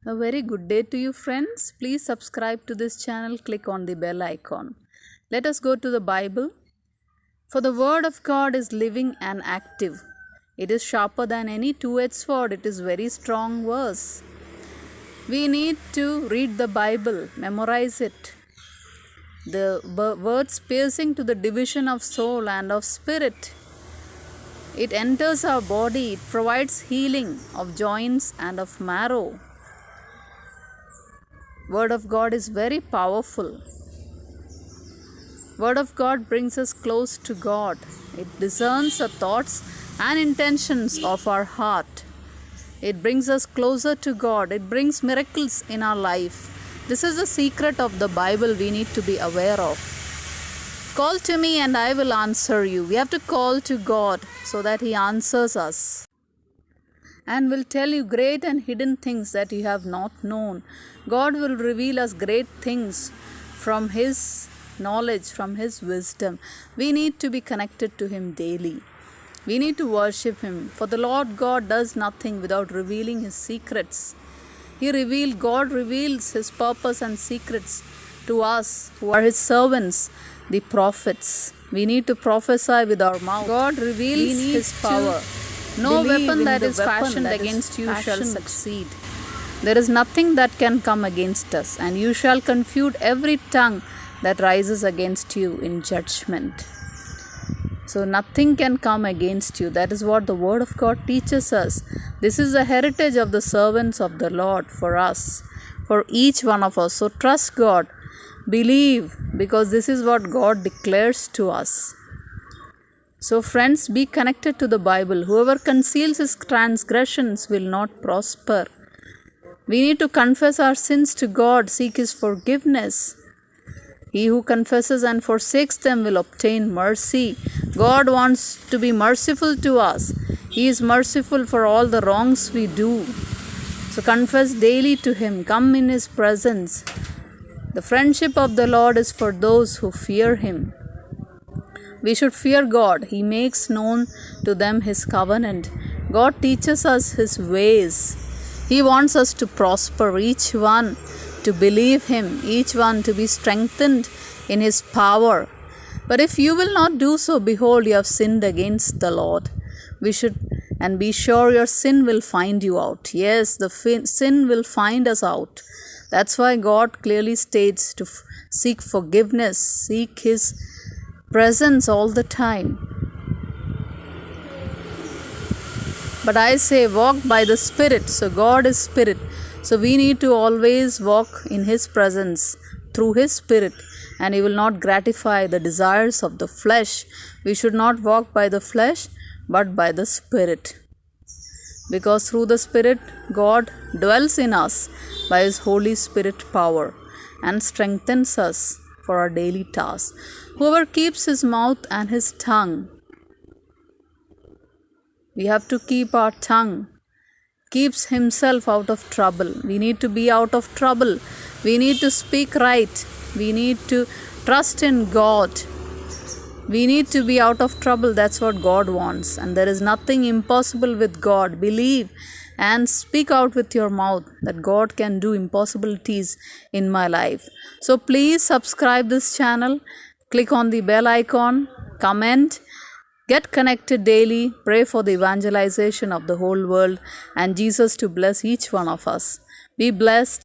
A very good day to you, friends. Please subscribe to this channel, click on the bell icon. Let us go to the Bible. For the Word of God is living and active. It is sharper than any two-edged sword. It is very strong verse. We need to read the Bible, memorize it. The words piercing to the division of soul and of spirit. It enters our body. It provides healing of joints and of marrow. Word of God is very powerful. Word of God brings us close to God. It discerns the thoughts and intentions of our heart. It brings us closer to God. It brings miracles in our life. This is the secret of the Bible we need to be aware of. Call to me and I will answer you. We have to call to God so that He answers us and will tell you great and hidden things that you have not known. God will reveal us great things from His knowledge, from His wisdom. We need to be connected to Him daily. We need to worship Him. For the Lord God does nothing without revealing His secrets. God reveals His purpose and secrets to us who are His servants, the prophets. We need to prophesy with our mouth. God reveals His power. No weapon that is fashioned against you shall succeed. There is nothing that can come against us, and you shall confute every tongue that rises against you in judgment. So nothing can come against you. That is what the Word of God teaches us. This is the heritage of the servants of the Lord for us, for each one of us. So trust God, believe, because this is what God declares to us. So friends, be connected to the Bible. Whoever conceals his transgressions will not prosper. We need to confess our sins to God, seek His forgiveness. He who confesses and forsakes them will obtain mercy. God wants to be merciful to us. He is merciful for all the wrongs we do. So confess daily to Him. Come in His presence. The friendship of the Lord is for those who fear Him. We should fear God. He makes known to them His covenant. God teaches us His ways. He wants us to prosper, each one to believe Him, each one to be strengthened in His power. But if you will not do so, behold, you have sinned against the Lord. And be sure your sin will find you out. Yes, the sin will find us out. That's why God clearly states to seek forgiveness, seek His presence all the time. But I say, walk by the Spirit. So God is Spirit. So we need to always walk in His presence through His Spirit, and He will not gratify the desires of the flesh. We should not walk by the flesh, but by the Spirit. Because through the Spirit, God dwells in us by His Holy Spirit power and strengthens us for our daily tasks. Whoever keeps his mouth and his tongue, we have to keep our tongue, keeps himself out of trouble. We need to be out of trouble. We need to speak right. We need to trust in God. We need to be out of trouble. That's what God wants. And there is nothing impossible with God. Believe and speak out with your mouth that God can do impossibilities in my life. So please subscribe this channel. Click on the bell icon. Comment. Get connected daily. Pray for the evangelization of the whole world and Jesus to bless each one of us. Be blessed.